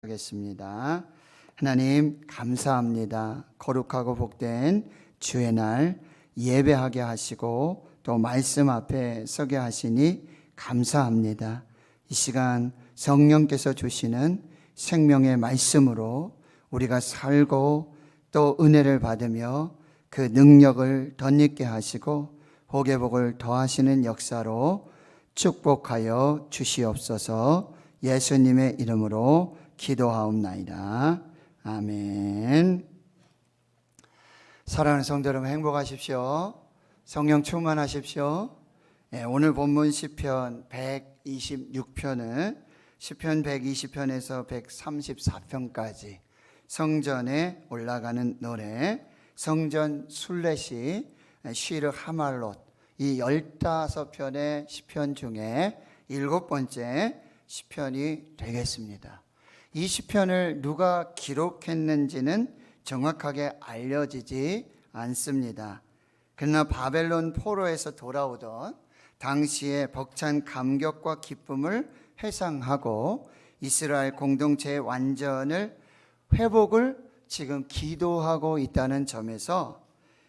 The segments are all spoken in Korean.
하겠습니다. 하나님 감사합니다. 거룩하고 복된 주의 날 예배하게 하시고 또 말씀 앞에 서게 하시니 감사합니다. 이 시간 성령께서 주시는 생명의 말씀으로 우리가 살고 또 은혜를 받으며 그 능력을 덧입게 하시고 복의 복을 더하시는 역사로 축복하여 주시옵소서. 예수님의 이름으로 기도하옵나이다. 아멘. 사랑하는 성도 여러분, 행복하십시오. 성령 충만하십시오. 오늘 본문 시편 126편은 시편 120편에서 134편까지 성전에 올라가는 노래, 성전 순례시, 시르 하말롯, 이 15편의 시편 중에 7번째 시편이 되겠습니다. 이 시편을 누가 기록했는지는 정확하게 알려지지 않습니다. 그러나 바벨론 포로에서 돌아오던 당시의 벅찬 감격과 기쁨을 회상하고 이스라엘 공동체의 완전을 회복을 지금 기도하고 있다는 점에서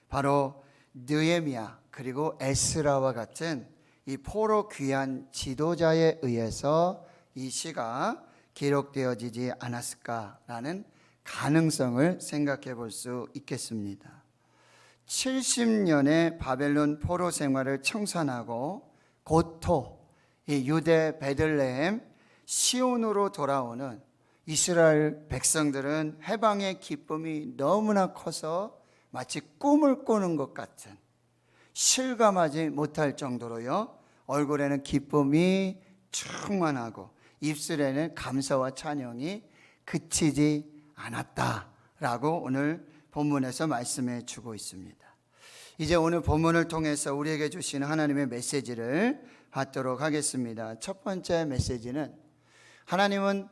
바로 느헤미야 그리고 에스라와 같은 이 포로 귀한 지도자에 의해서 이 시가 기록되어지지 않았을까라는 가능성을 생각해 볼 수 있겠습니다. 70년의 바벨론 포로 생활을 청산하고 고토, 이 유대 베들레헴 시온으로 돌아오는 이스라엘 백성들은 해방의 기쁨이 너무나 커서 마치 꿈을 꾸는 것 같은, 실감하지 못할 정도로요, 얼굴에는 기쁨이 충만하고 입술에는 감사와 찬양이 그치지 않았다라고 오늘 본문에서 말씀해 주고 있습니다. 이제 오늘 본문을 통해서 우리에게 주시는 하나님의 메시지를 받도록 하겠습니다. 첫 번째 메시지는 하나님은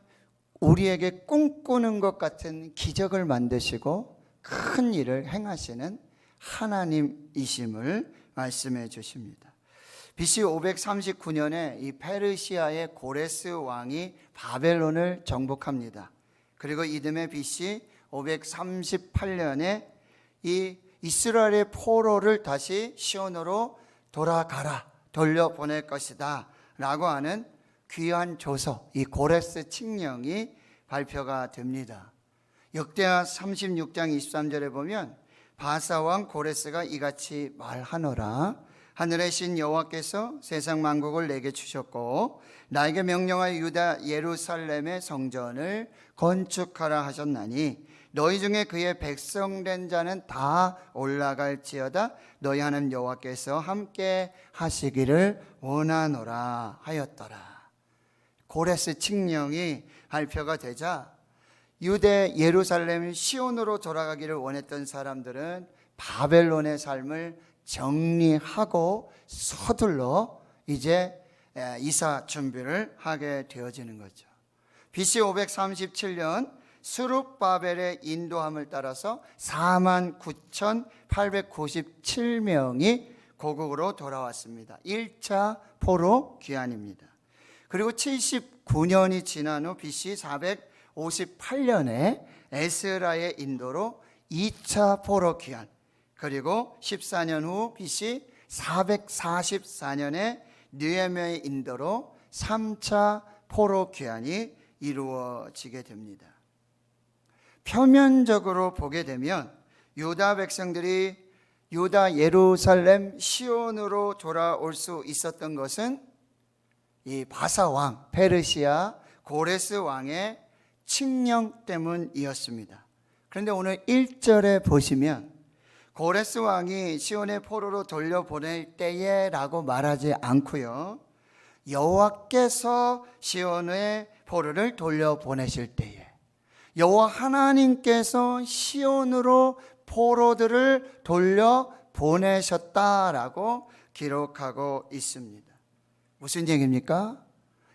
우리에게 꿈꾸는 것 같은 기적을 만드시고 큰 일을 행하시는 하나님이심을 말씀해 주십니다. BC 539년에 이 페르시아의 고레스 왕이 바벨론을 정복합니다. 그리고 이듬해 BC 538년에 이 이스라엘의 포로를 다시 시온으로 돌아가라, 돌려보낼 것이다 라고 하는 귀한 조서, 이 고레스 칙령이 발표가 됩니다. 역대하 36장 23절에 보면 바사왕 고레스가 이같이 말하노라. 하늘의 신 여호와께서 세상 만국을 내게 주셨고 나에게 명령하여 유다 예루살렘의 성전을 건축하라 하셨나니 너희 중에 그의 백성된 자는 다 올라갈지어다. 너희 하나님 여호와께서 함께 하시기를 원하노라 하였더라. 고레스 칙령이 발표가 되자 유대 예루살렘 시온으로 돌아가기를 원했던 사람들은 바벨론의 삶을 정리하고 서둘러 이제 이사 준비를 하게 되어지는 거죠. BC 537년 스룹바벨의 인도함을 따라서 49,897명이 고국으로 돌아왔습니다. 1차 포로 귀환입니다. 그리고 79년이 지난 후 BC 458년에 에스라의 인도로 2차 포로 귀환, 그리고 14년 후 BC 444년에 느헤미야의 인도로 3차 포로 귀환이 이루어지게 됩니다. 표면적으로 보게 되면 유다 백성들이 유다 예루살렘 시온으로 돌아올 수 있었던 것은 이 바사 왕, 페르시아 고레스 왕의 칙령 때문이었습니다. 그런데 오늘 1절에 보시면 고레스 왕이 시온의 포로로 돌려보낼 때에 라고 말하지 않고요, 여호와께서 시온의 포로를 돌려보내실 때에, 여호와 하나님께서 시온으로 포로들을 돌려보내셨다라고 기록하고 있습니다. 무슨 얘기입니까?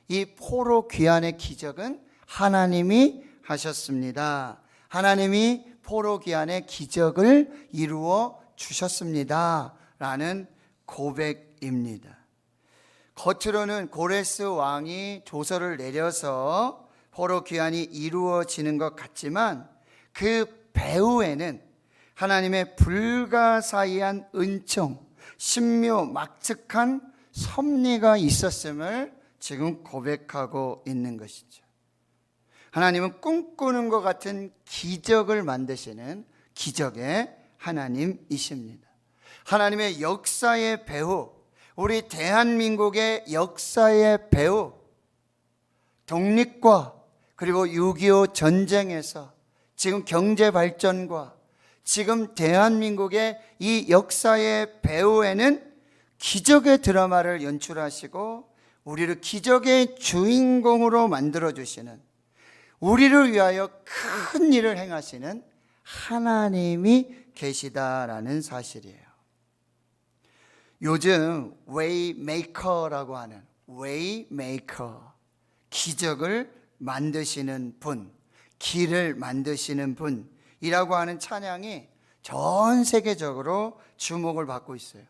이 포로 귀환의 기적은 하나님이 하셨습니다. 하나님이 포로 귀환의 기적을 이루어 주셨습니다 라는 고백입니다. 겉으로는 고레스 왕이 조서를 내려서 포로 귀환이 이루어지는 것 같지만 그 배후에는 하나님의 불가사의한 은총, 신묘막측한 섭리가 있었음을 지금 고백하고 있는 것이죠. 하나님은 꿈꾸는 것 같은 기적을 만드시는 기적의 하나님이십니다. 하나님의 역사의 배후, 우리 대한민국의 역사의 배후, 독립과 그리고 6.25 전쟁에서 지금 경제 발전과 지금 대한민국의 이 역사의 배후에는 기적의 드라마를 연출하시고 우리를 기적의 주인공으로 만들어주시는, 우리를 위하여 큰 일을 행하시는 하나님이 계시다라는 사실이에요. 요즘 웨이메이커라고 하는 웨이메이커, 기적을 만드시는 분, 길을 만드시는 분이라고 하는 찬양이 전 세계적으로 주목을 받고 있어요.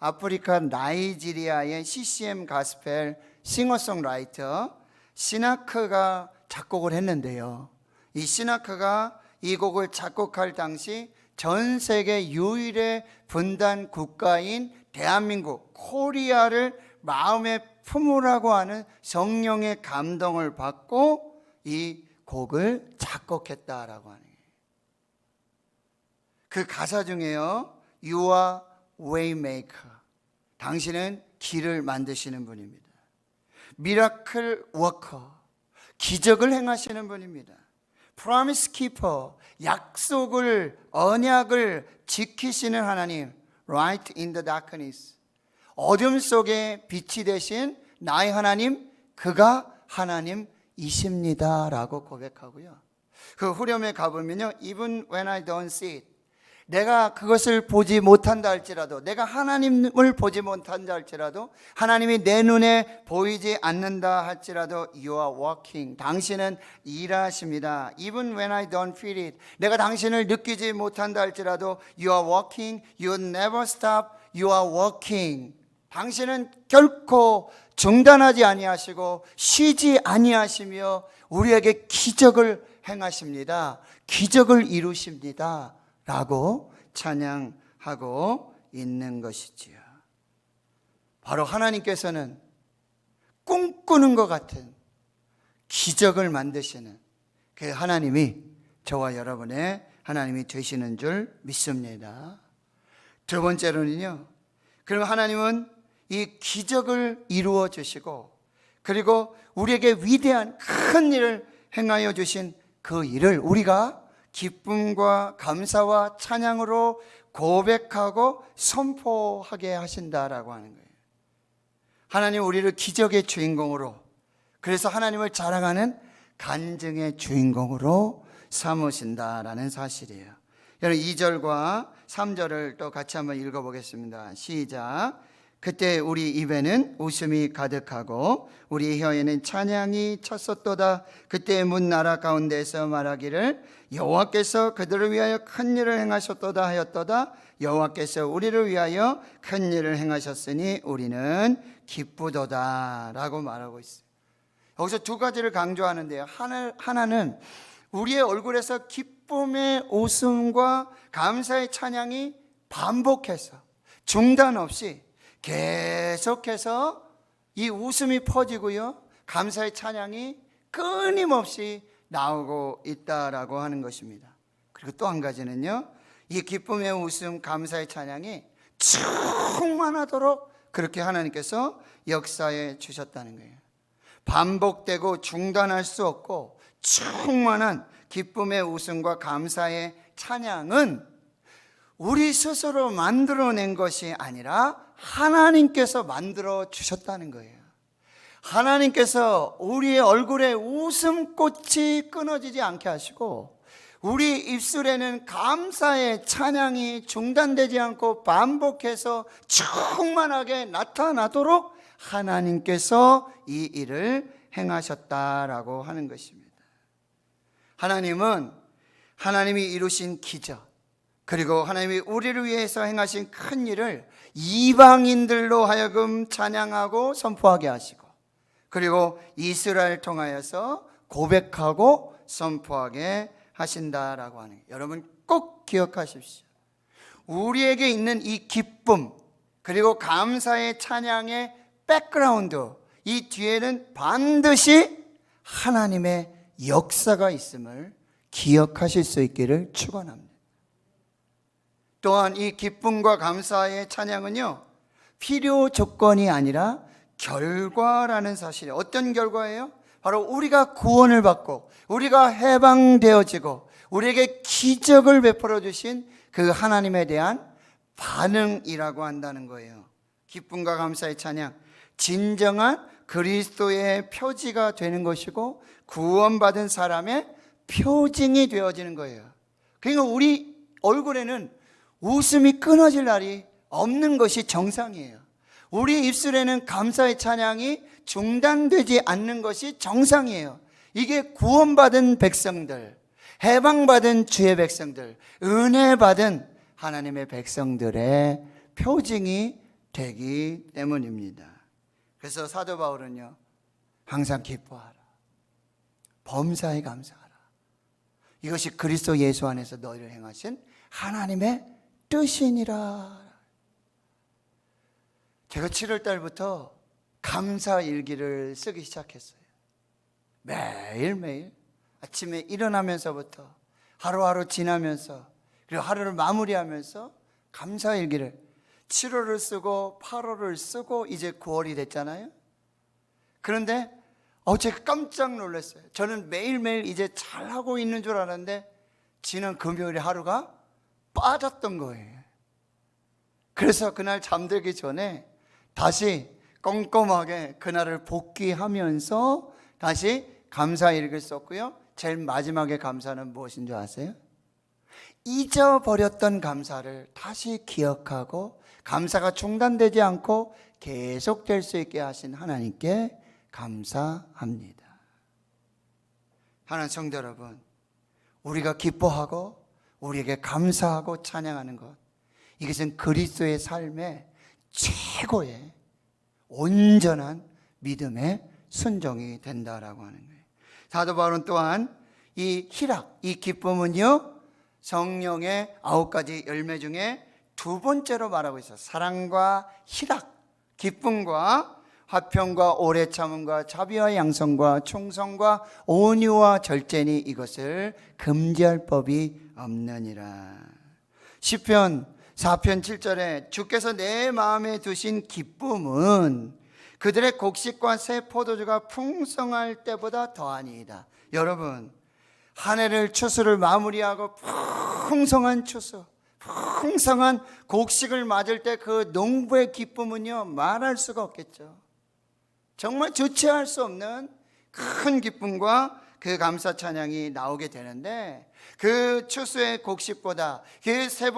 아프리카 나이지리아의 CCM 가스펠 싱어송라이터 시나크가 작곡을 했는데요. 이 시나크가 이 곡을 작곡할 당시 전 세계 유일의 분단 국가인 대한민국 코리아를 마음에 품으라고 하는 성령의 감동을 받고 이 곡을 작곡했다라고 하는 거예요. 그 가사 중에요, You are waymaker, 당신은 길을 만드시는 분입니다. 미라클 워커, 기적을 행하시는 분입니다. Promise keeper, 약속을, 언약을 지키시는 하나님. Light in the darkness, 어둠 속에 빛이 되신 나의 하나님, 그가 하나님이십니다 라고 고백하고요. 그 후렴에 가보면요, Even when I don't see it, 내가 그것을 보지 못한다 할지라도, 내가 하나님을 보지 못한다 할지라도, 하나님이 내 눈에 보이지 않는다 할지라도 You are working, 당신은 일하십니다. Even when I don't feel it, 내가 당신을 느끼지 못한다 할지라도 You are working, You never stop, You are working, 당신은 결코 중단하지 아니하시고 쉬지 아니하시며 우리에게 기적을 행하십니다. 기적을 이루십니다 라고 찬양하고 있는 것이지요. 바로 하나님께서는 꿈꾸는 것 같은 기적을 만드시는 그 하나님이 저와 여러분의 하나님이 되시는 줄 믿습니다. 두 번째로는요, 그럼 하나님은 이 기적을 이루어 주시고 그리고 우리에게 위대한 큰 일을 행하여 주신 그 일을 우리가 기쁨과 감사와 찬양으로 고백하고 선포하게 하신다라고 하는 거예요. 하나님 우리를 기적의 주인공으로, 그래서 하나님을 자랑하는 간증의 주인공으로 삼으신다라는 사실이에요. 여러분 2절과 3절을 또 같이 한번 읽어보겠습니다. 시작. 그때 우리 입에는 웃음이 가득하고 우리 혀에는 찬양이 쳤었도다. 그때 문 나라 가운데서 말하기를 여호와께서 그들을 위하여 큰 일을 행하셨도다 하였도다. 여호와께서 우리를 위하여 큰 일을 행하셨으니 우리는 기쁘도다 라고 말하고 있어요. 여기서 두 가지를 강조하는데요, 하나는 우리의 얼굴에서 기쁨의 웃음과 감사의 찬양이 반복해서 중단 없이 계속해서 이 웃음이 퍼지고요, 감사의 찬양이 끊임없이 나오고 있다라고 하는 것입니다. 그리고 또 한 가지는요, 이 기쁨의 웃음, 감사의 찬양이 충만하도록 그렇게 하나님께서 역사해 주셨다는 거예요. 반복되고 중단할 수 없고 충만한 기쁨의 웃음과 감사의 찬양은 우리 스스로 만들어낸 것이 아니라 하나님께서 만들어 주셨다는 거예요. 하나님께서 우리의 얼굴에 웃음꽃이 끊어지지 않게 하시고 우리 입술에는 감사의 찬양이 중단되지 않고 반복해서 충만하게 나타나도록 하나님께서 이 일을 행하셨다라고 하는 것입니다. 하나님은 하나님이 이루신 기적, 그리고 하나님이 우리를 위해서 행하신 큰 일을 이방인들로 하여금 찬양하고 선포하게 하시고, 그리고 이스라엘 통하여서 고백하고 선포하게 하신다라고 하는 거예요. 여러분 꼭 기억하십시오. 우리에게 있는 이 기쁨 그리고 감사의 찬양의 백그라운드, 이 뒤에는 반드시 하나님의 역사가 있음을 기억하실 수 있기를 축원합니다. 또한 이 기쁨과 감사의 찬양은요, 필요 조건이 아니라 결과라는 사실이에요. 어떤 결과예요? 바로 우리가 구원을 받고 우리가 해방되어지고 우리에게 기적을 베풀어 주신 그 하나님에 대한 반응이라고 한다는 거예요. 기쁨과 감사의 찬양, 진정한 그리스도의 표지가 되는 것이고 구원받은 사람의 표징이 되어지는 거예요. 그러니까 우리 얼굴에는 웃음이 끊어질 날이 없는 것이 정상이에요. 우리 입술에는 감사의 찬양이 중단되지 않는 것이 정상이에요. 이게 구원받은 백성들, 해방받은 주의 백성들, 은혜 받은 하나님의 백성들의 표징이 되기 때문입니다. 그래서 사도 바울은요, 항상 기뻐하라, 범사에 감사하라. 이것이 그리스도 예수 안에서 너희를 행하신 하나님의 뜻이니라. 제가 7월 달부터 감사 일기를 쓰기 시작했어요. 매일매일 아침에 일어나면서부터 하루하루 지나면서 그리고 하루를 마무리하면서 감사 일기를 7월을 쓰고 8월을 쓰고 이제 9월이 됐잖아요. 그런데 제가 깜짝 놀랐어요. 저는 매일매일 이제 잘하고 있는 줄 알았는데 지난 금요일에 하루가 빠졌던 거예요. 그래서 그날 잠들기 전에 다시 꼼꼼하게 그날을 복귀하면서 다시 감사일기를 썼고요. 제일 마지막에 감사는 무엇인 줄 아세요? 잊어버렸던 감사를 다시 기억하고 감사가 중단되지 않고 계속될 수 있게 하신 하나님께 감사합니다. 하나님 성도 여러분, 우리가 기뻐하고 우리에게 감사하고 찬양하는 것, 이것은 그리스도의 삶의 최고의 온전한 믿음의 순종이 된다라고 하는 거예요. 사도 바울은 또한 이 희락, 이 기쁨은요, 성령의 9가지 열매 중에 두 번째로 말하고 있어요. 사랑과 희락, 기쁨과 화평과 오래 참음과 자비와 양성과 충성과 온유와 절제니 이것을 금지할 법이 없느니라. 시편 4편 7절에 주께서 내 마음에 두신 기쁨은 그들의 곡식과 새 포도주가 풍성할 때보다 더하니이다. 여러분, 한 해를 추수를 마무리하고 풍성한 추수, 풍성한 곡식을 맞을 때 그 농부의 기쁨은요, 말할 수가 없겠죠. 정말 주체할 수 없는 큰 기쁨과 그 감사 찬양이 나오게 되는데, 그 추수의 곡식보다 그 새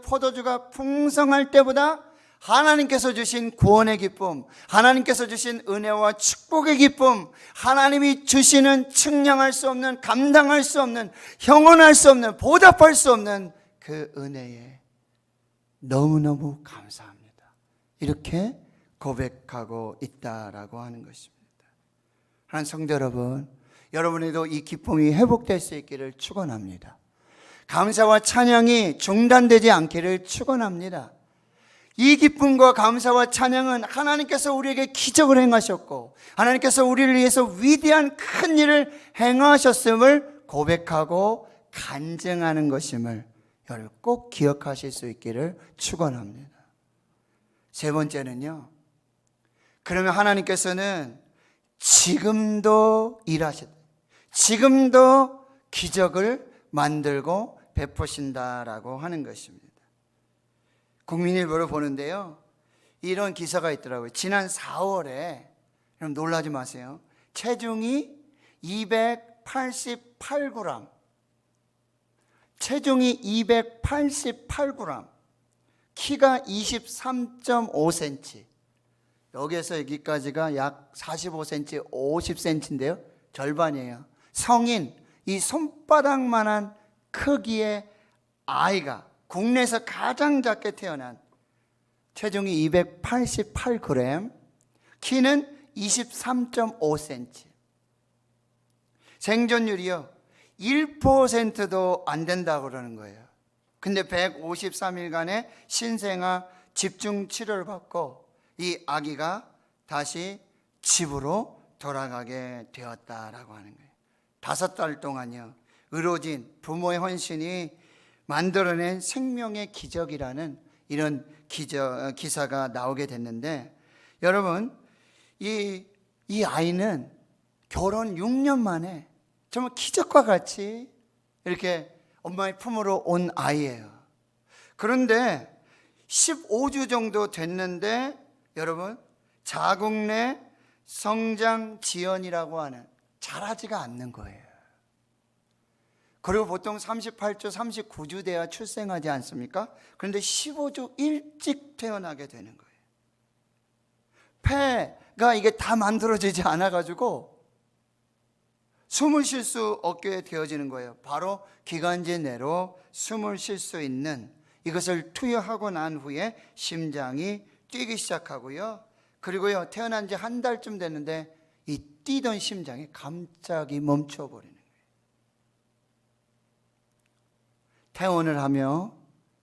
포도주가 풍성할 때보다 하나님께서 주신 구원의 기쁨, 하나님께서 주신 은혜와 축복의 기쁨, 하나님이 주시는 측량할 수 없는, 감당할 수 없는, 형언할 수 없는, 보답할 수 없는 그 은혜에 너무너무 감사합니다. 이렇게 고백하고 있다라고 하는 것입니다. 하나님 성도 여러분, 여러분에도 이 기쁨이 회복될 수 있기를 축원합니다. 감사와 찬양이 중단되지 않기를 축원합니다. 이 기쁨과 감사와 찬양은 하나님께서 우리에게 기적을 행하셨고 하나님께서 우리를 위해서 위대한 큰 일을 행하셨음을 고백하고 간증하는 것임을 여러분 꼭 기억하실 수 있기를 축원합니다. 세 번째는요, 그러면 하나님께서는 지금도 일하셨다, 지금도 기적을 만들고 베푸신다라고 하는 것입니다. 국민일보를 보는데요, 이런 기사가 있더라고요. 지난 4월에, 여러분 놀라지 마세요, 체중이 288g, 체중이 288g, 키가 23.5cm, 여기에서 여기까지가 약 45cm, 50cm인데요 절반이에요. 성인, 이 손바닥만한 크기의 아이가, 국내에서 가장 작게 태어난, 체중이 288g, 키는 23.5cm. 생존율이요 1%도 안 된다고 그러는 거예요. 근데 153일간의 신생아 집중 치료를 받고 이 아기가 다시 집으로 돌아가게 되었다라고 하는 거예요. 5달 동안요 의료진 부모의 헌신이 만들어낸 생명의 기적이라는 이런 기사가 나오게 됐는데, 여러분 이 아이는 결혼 6년 만에 정말 기적과 같이 이렇게 엄마의 품으로 온 아이예요. 그런데 15주 정도 됐는데 여러분 자궁 내 성장 지연이라고 하는 자라지가 않는 거예요. 그리고 보통 38주, 39주 돼야 출생하지 않습니까? 그런데 15주 일찍 태어나게 되는 거예요. 폐가 이게 다 만들어지지 않아가지고 숨을 쉴 수 없게 되어지는 거예요. 바로 기관지 내로 숨을 쉴 수 있는 이것을 투여하고 난 후에 심장이 뛰기 시작하고요. 그리고요 태어난 지 한 달쯤 됐는데 이 뛰던 심장이 갑자기 멈춰버리는 거예요. 퇴원을 하며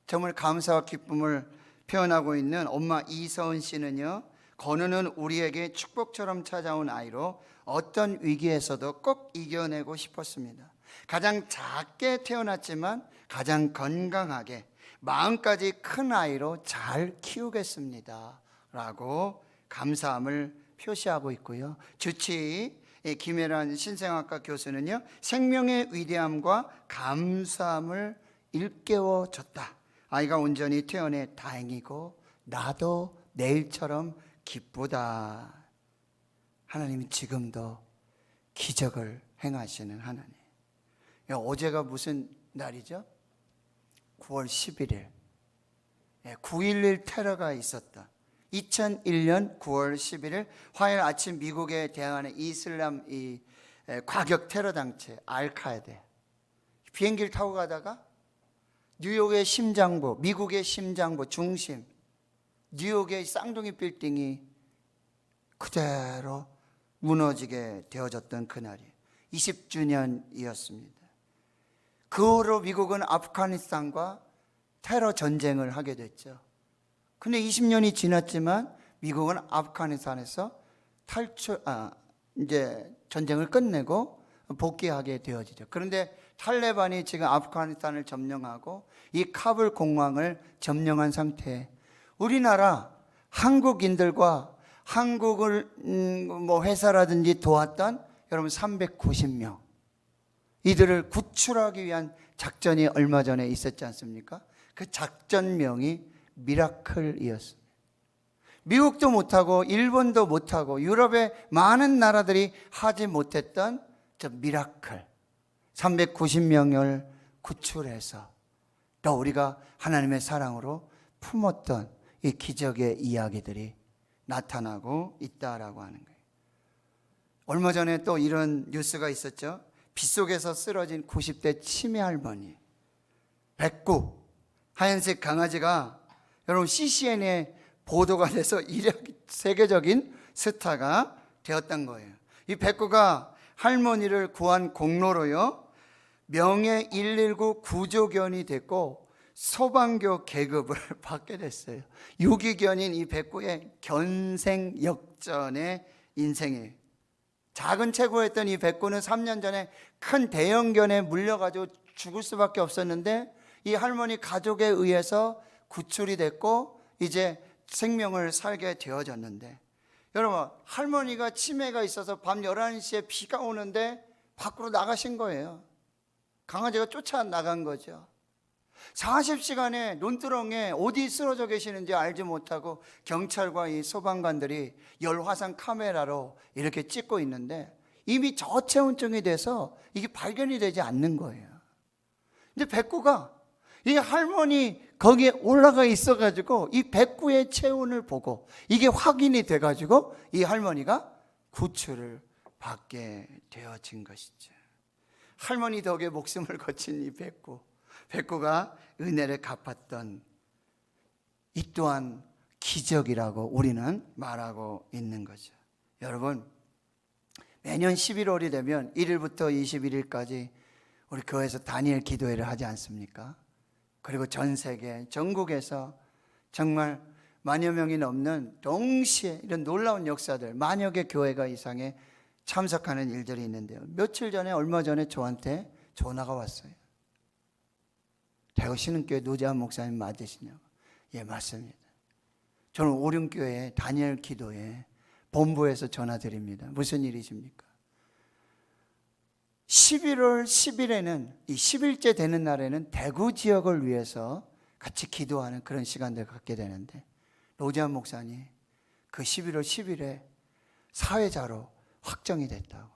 정말 감사와 기쁨을 표현하고 있는 엄마 이서은 씨는요, 건우는 우리에게 축복처럼 찾아온 아이로 어떤 위기에서도 꼭 이겨내고 싶었습니다. 가장 작게 태어났지만 가장 건강하게 마음까지 큰 아이로 잘 키우겠습니다 라고 감사함을 표시하고 있고요. 주치 김혜란 신생아과 교수는요, 생명의 위대함과 감사함을 일깨워줬다. 아이가 온전히 태어내 다행이고 나도 내일처럼 기쁘다. 하나님이 지금도 기적을 행하시는 하나님. 어제가 무슨 날이죠? 9월 11일 9.11 테러가 있었다. 2001년 9월 11일 화요일 아침 미국에 대항하는 이슬람 과격 테러 단체 알카에다 비행기를 타고 가다가 뉴욕의 심장부, 미국의 심장부 중심 뉴욕의 쌍둥이 빌딩이 그대로 무너지게 되어졌던 그날이 20주년이었습니다. 그 후로 미국은 아프가니스탄과 테러 전쟁을 하게 됐죠. 근데 20년이 지났지만 미국은 아프가니스탄에서 이제 전쟁을 끝내고 복귀하게 되어지죠. 그런데 탈레반이 지금 아프가니스탄을 점령하고 이 카불 공항을 점령한 상태에 우리나라 한국인들과 한국을 회사라든지 도왔던 여러분 390명 이들을 구출하기 위한 작전이 얼마 전에 있었지 않습니까? 그 작전명이 미라클이었습니다. 미국도 못하고 일본도 못하고 유럽의 많은 나라들이 하지 못했던 저 미라클 390명을 구출해서 또 우리가 하나님의 사랑으로 품었던 이 기적의 이야기들이 나타나고 있다라고 하는 거예요. 얼마 전에 또 이런 뉴스가 있었죠. 빗속에서 쓰러진 90대 치매 할머니 백구 하얀색 강아지가 여러분 CCN에 보도가 돼서 세계적인 스타가 되었던 거예요. 이 백구가 할머니를 구한 공로로요 명예 119 구조견이 됐고 소방교 계급을 받게 됐어요. 유기견인 이 백구의 견생 역전의 인생이에요. 작은 체구였던 이 백구는 3년 전에 큰 대형견에 물려가지고 죽을 수밖에 없었는데 이 할머니 가족에 의해서 구출이 됐고 이제 생명을 살게 되어졌는데, 여러분 할머니가 치매가 있어서 밤 11시에 비가 오는데 밖으로 나가신 거예요. 강아지가 쫓아나간 거죠. 40시간에 논두렁에 어디 쓰러져 계시는지 알지 못하고 경찰과 이 소방관들이 열화상 카메라로 이렇게 찍고 있는데 이미 저체온증이 돼서 이게 발견이 되지 않는 거예요. 근데 백구가 이 할머니 거기에 올라가 있어가지고 이 백구의 체온을 보고 이게 확인이 돼가지고 이 할머니가 구출을 받게 되어진 것이죠. 할머니 덕에 목숨을 거친 이 백구가 은혜를 갚았던 이 또한 기적이라고 우리는 말하고 있는 거죠. 여러분 매년 11월이 되면 1일부터 21일까지 우리 교회에서 다니엘 기도회를 하지 않습니까? 그리고 전 세계 전국에서 정말 만여 명이 넘는 동시에 이런 놀라운 역사들, 만여 개 교회가 이상의 참석하는 일들이 있는데요. 며칠 전에, 얼마 전에 저한테 전화가 왔어요. 대구 신흥교회 노재한 목사님 맞으시냐고. 예, 맞습니다. 저는 오륜교회 다니엘 기도회 본부에서 전화드립니다. 무슨 일이십니까? 11월 10일에는, 이 10일째 되는 날에는 대구 지역을 위해서 같이 기도하는 그런 시간들을 갖게 되는데, 노재한 목사님 그 11월 10일에 사회자로 확정이 됐다고.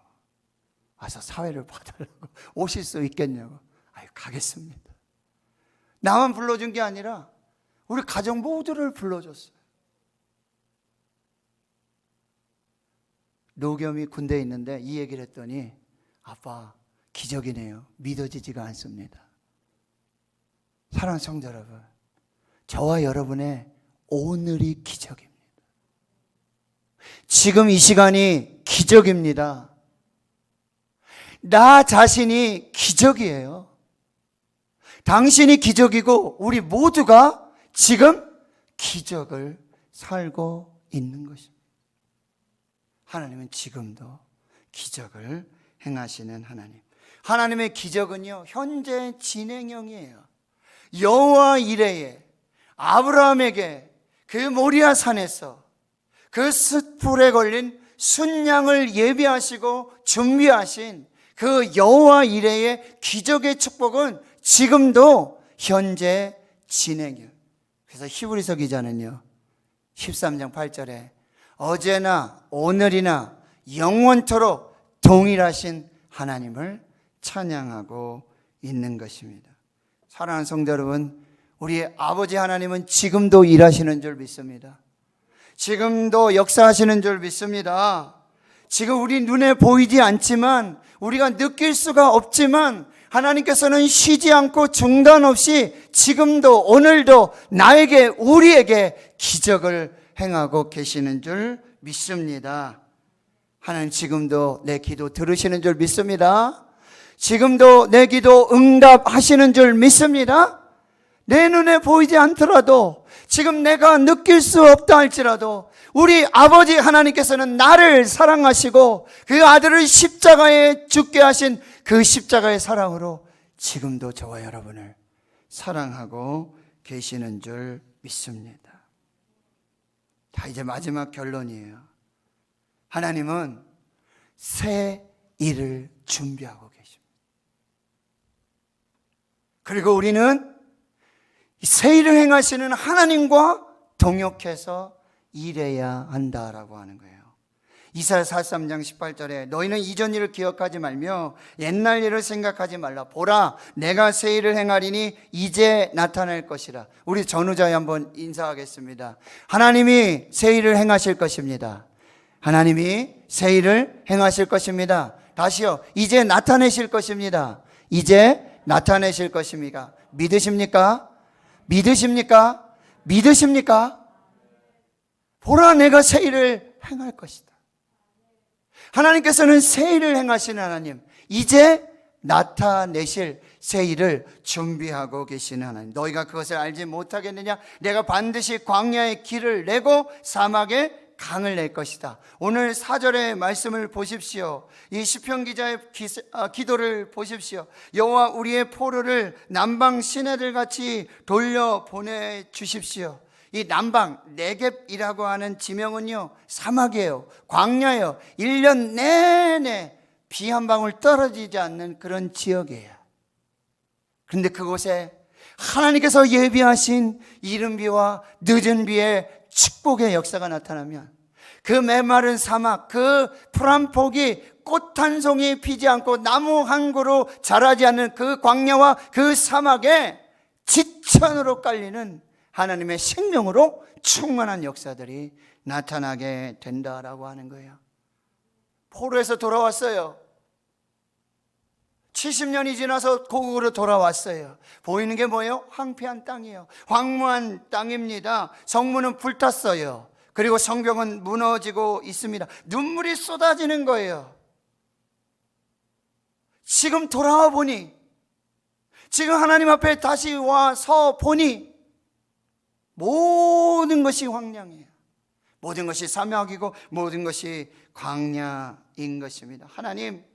와서 사회를 봐달라고. 오실 수 있겠냐고. 아유, 가겠습니다. 나만 불러준 게 아니라 우리 가정 모두를 불러줬어요. 노겸이 군대에 있는데 이 얘기를 했더니, 아빠, 기적이네요. 믿어지지가 않습니다. 사랑하는 성도 여러분, 저와 여러분의 오늘이 기적입니다. 지금 이 시간이 기적입니다. 나 자신이 기적이에요. 당신이 기적이고 우리 모두가 지금 기적을 살고 있는 것입니다. 하나님은 지금도 기적을 행하시는 하나님. 하나님의 기적은요, 현재 진행형이에요. 여호와 이레에 아브라함에게 그 모리아 산에서 그 숯불에 걸린 순양을 예비하시고 준비하신 그 여호와 이레의 기적의 축복은 지금도 현재 진행이에요. 그래서 히브리서 기자는요, 13장 8절에 어제나 오늘이나 영원토록 동일하신 하나님을 찬양하고 있는 것입니다. 사랑하는 성도 여러분, 우리 아버지 하나님은 지금도 일하시는 줄 믿습니다. 지금도 역사하시는 줄 믿습니다. 지금 우리 눈에 보이지 않지만, 우리가 느낄 수가 없지만, 하나님께서는 쉬지 않고 중단 없이 지금도 오늘도 나에게, 우리에게 기적을 행하고 계시는 줄 믿습니다. 하나님 지금도 내 기도 들으시는 줄 믿습니다. 지금도 내 기도 응답하시는 줄 믿습니다. 내 눈에 보이지 않더라도, 지금 내가 느낄 수 없다 할지라도 우리 아버지 하나님께서는 나를 사랑하시고 그 아들을 십자가에 죽게 하신 그 십자가의 사랑으로 지금도 저와 여러분을 사랑하고 계시는 줄 믿습니다. 자, 이제 마지막 결론이에요. 하나님은 새 일을 준비하고 계십니다. 그리고 우리는 새 일을 행하시는 하나님과 동역해서 일해야 한다라고 하는 거예요. 이사야 43장 18절에 너희는 이전 일을 기억하지 말며 옛날 일을 생각하지 말라. 보라, 내가 새 일을 행하리니 이제 나타날 것이라. 우리 전우자에 한번 인사하겠습니다. 하나님이 새 일을 행하실 것입니다. 하나님이 새 일을 행하실 것입니다. 다시요, 이제 나타내실 것입니다. 이제 나타내실 것입니다. 믿으십니까? 믿으십니까? 믿으십니까? 보라, 내가 새 일을 행할 것이다. 하나님께서는 새 일을 행하시는 하나님, 이제 나타내실 새 일을 준비하고 계시는 하나님. 너희가 그것을 알지 못하겠느냐? 내가 반드시 광야의 길을 내고 사막에 강을 낼 것이다. 오늘 4절의 말씀을 보십시오. 이 시편 기자의 기도를 보십시오. 여호와 우리의 포로를 남방 시내들 같이 돌려 보내주십시오. 이 남방, 네겝이라고 하는 지명은요, 사막이에요. 광야예요. 1년 내내 비 한 방울 떨어지지 않는 그런 지역이에요. 그런데 그곳에 하나님께서 예비하신 이른 비와 늦은 비의 축복의 역사가 나타나면, 그 메마른 사막, 그 푸른 폭이 꽃 한 송이 피지 않고 나무 한 그루 자라지 않는 그 광야와 그 사막에 지천으로 깔리는 하나님의 생명으로 충만한 역사들이 나타나게 된다라고 하는 거예요. 포로에서 돌아왔어요. 70년이 지나서 고국으로 돌아왔어요. 보이는 게 뭐예요? 황폐한 땅이에요. 황무한 땅입니다. 성문은 불탔어요. 그리고 성벽은 무너지고 있습니다. 눈물이 쏟아지는 거예요. 지금 돌아와 보니, 지금 하나님 앞에 다시 와서 보니 모든 것이 황량해요. 모든 것이 사막이고 모든 것이 광야인 것입니다. 하나님,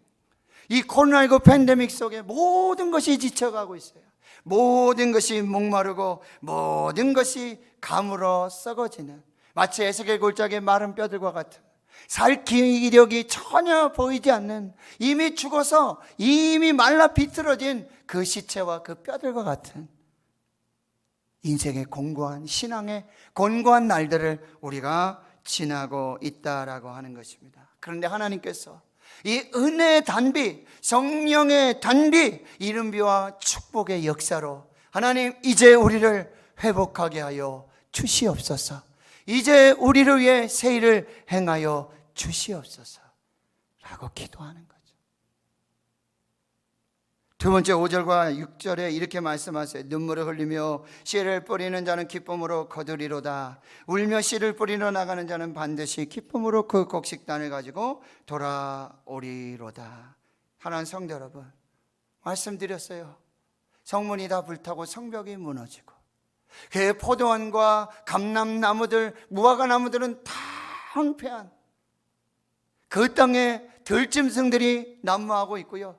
이 코로나19 팬데믹 속에 모든 것이 지쳐가고 있어요. 모든 것이 목마르고 모든 것이 가물어 썩어지는, 마치 에스겔 골짜기의 마른 뼈들과 같은, 살 기력이 전혀 보이지 않는, 이미 죽어서 이미 말라 비틀어진 그 시체와 그 뼈들과 같은 인생의 공고한, 신앙의 곤고한 날들을 우리가 지나고 있다라고 하는 것입니다. 그런데 하나님께서 이 은혜의 단비, 성령의 단비, 이른비와 축복의 역사로 하나님, 이제 우리를 회복하게 하여 주시옵소서. 이제 우리를 위해 새 일을 행하여 주시옵소서 라고 기도하는 거죠. 두 번째 5절과 6절에 이렇게 말씀하세요. 눈물을 흘리며 씨를 뿌리는 자는 기쁨으로 거두리로다. 울며 씨를 뿌리러 나가는 자는 반드시 기쁨으로 그 곡식단을 가지고 돌아오리로다. 하나님 성도 여러분, 말씀드렸어요. 성문이 다 불타고 성벽이 무너지고 그 포도원과 감람나무들, 무화과나무들은 다 황폐한 그 땅에 들짐승들이 난무하고 있고요,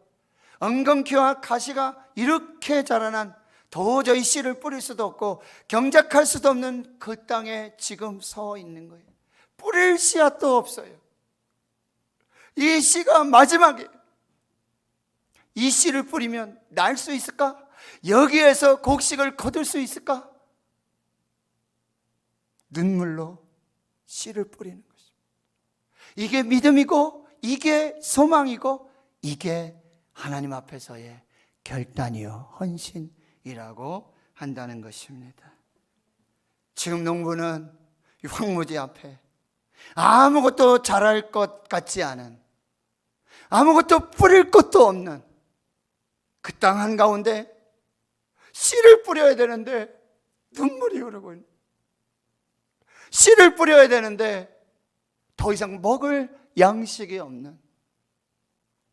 엉겅퀴와 가시가 이렇게 자라난, 도저히 씨를 뿌릴 수도 없고 경작할 수도 없는 그 땅에 지금 서 있는 거예요. 뿌릴 씨앗도 없어요. 이 씨가 마지막이에요. 이 씨를 뿌리면 날 수 있을까? 여기에서 곡식을 거둘 수 있을까? 눈물로 씨를 뿌리는 것입니다. 이게 믿음이고, 이게 소망이고, 이게 하나님 앞에서의 결단이요 헌신이라고 한다는 것입니다. 지금 농부는 이 황무지 앞에 아무것도 자랄 것 같지 않은, 아무것도 뿌릴 것도 없는 그 땅 한가운데 씨를 뿌려야 되는데 눈물이 흐르고 있는, 씨를 뿌려야 되는데 더 이상 먹을 양식이 없는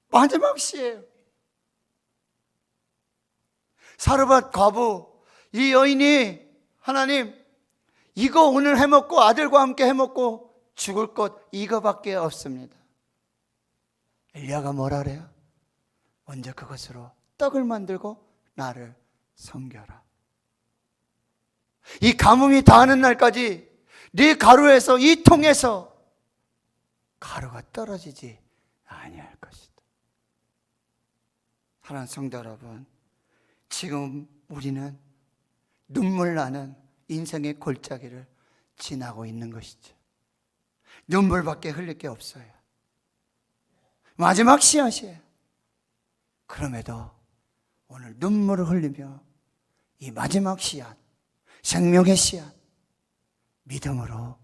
마지막 씨예요. 사르밧 과부, 이 여인이 하나님, 이거 오늘 해먹고 아들과 함께 해먹고 죽을 것 이거밖에 없습니다. 엘리야가 뭐라 그래요? 먼저 그것으로 떡을 만들고 나를 섬겨라. 이 가뭄이 다하는 날까지 네 가루에서, 이 통에서 가루가 떨어지지 아니할 것이다. 사랑하는 성도 여러분, 지금 우리는 눈물 나는 인생의 골짜기를 지나고 있는 것이죠. 눈물밖에 흘릴 게 없어요. 마지막 씨앗이에요. 그럼에도 오늘 눈물을 흘리며 이 마지막 씨앗, 생명의 씨앗, 믿음으로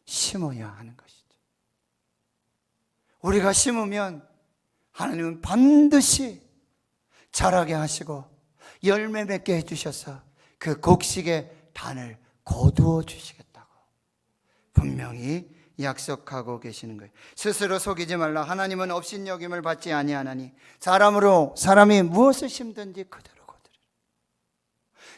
심어야 하는 것이죠. 우리가 심으면 하나님은 반드시 자라게 하시고 열매 맺게 해주셔서 그 곡식의 단을 거두어 주시겠다고 분명히 약속하고 계시는 거예요. 스스로 속이지 말라. 하나님은 업신여김을 받지 아니하나니 사람으로 사람이 무엇을 심든지 그대로 거두리라.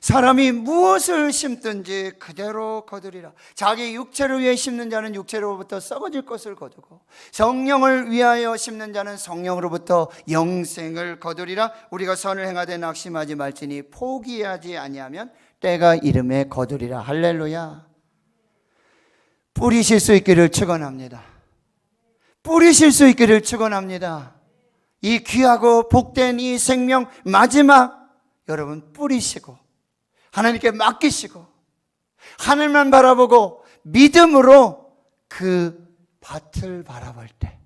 사람이 무엇을 심든지 그대로 거두리라. 자기 육체를 위해 심는 자는 육체로부터 썩어질 것을 거두고 성령을 위하여 심는 자는 성령으로부터 영생을 거두리라. 우리가 선을 행하되 낙심하지 말지니 포기하지 아니하면 때가 이름에 거두리라. 할렐루야. 뿌리실 수 있기를 축원합니다. 뿌리실 수 있기를 축원합니다. 이 귀하고 복된 이 생명 마지막 여러분 뿌리시고 하나님께 맡기시고 하늘만 바라보고 믿음으로 그 밭을 바라볼 때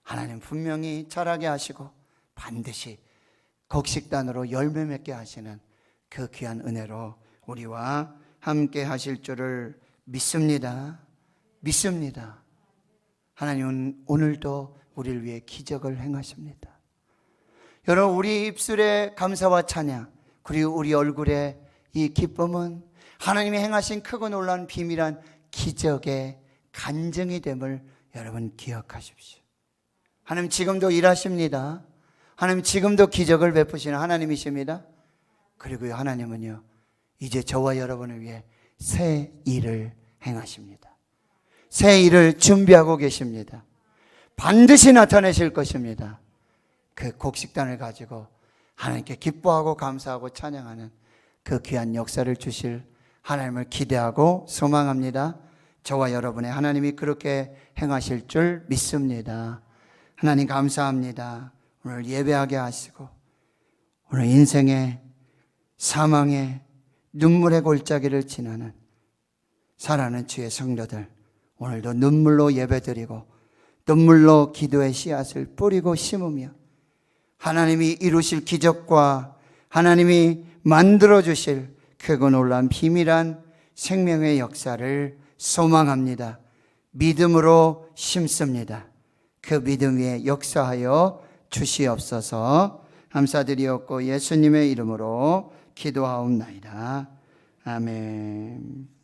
하나님 분명히 자라게 하시고 반드시 곡식단으로 열매 맺게 하시는 그 귀한 은혜로 우리와 함께 하실 줄을 믿습니다. 믿습니다. 하나님은 오늘도 우리를 위해 기적을 행하십니다. 여러분, 우리 입술에 감사와 찬양, 그리고 우리 얼굴에 이 기쁨은 하나님이 행하신 크고 놀라운 비밀한 기적의 간증이 됨을 여러분 기억하십시오. 하나님 지금도 일하십니다. 하나님 지금도 기적을 베푸시는 하나님이십니다. 그리고 하나님은요, 이제 저와 여러분을 위해 새 일을 행하십니다. 새 일을 준비하고 계십니다. 반드시 나타내실 것입니다. 그 곡식단을 가지고 하나님께 기뻐하고 감사하고 찬양하는 그 귀한 역사를 주실 하나님을 기대하고 소망합니다. 저와 여러분의 하나님이 그렇게 행하실 줄 믿습니다. 하나님 감사합니다. 오늘 예배하게 하시고 오늘 인생의 사망의 눈물의 골짜기를 지나는 사랑하는 주의 성도들, 오늘도 눈물로 예배드리고 눈물로 기도의 씨앗을 뿌리고 심으며 하나님이 이루실 기적과 하나님이 만들어주실 크고 놀라운 비밀한 생명의 역사를 소망합니다. 믿음으로 심습니다. 그 믿음 위에 역사하여 주시옵소서. 감사드리옵고 예수님의 이름으로 기도하옵나이다. 아멘.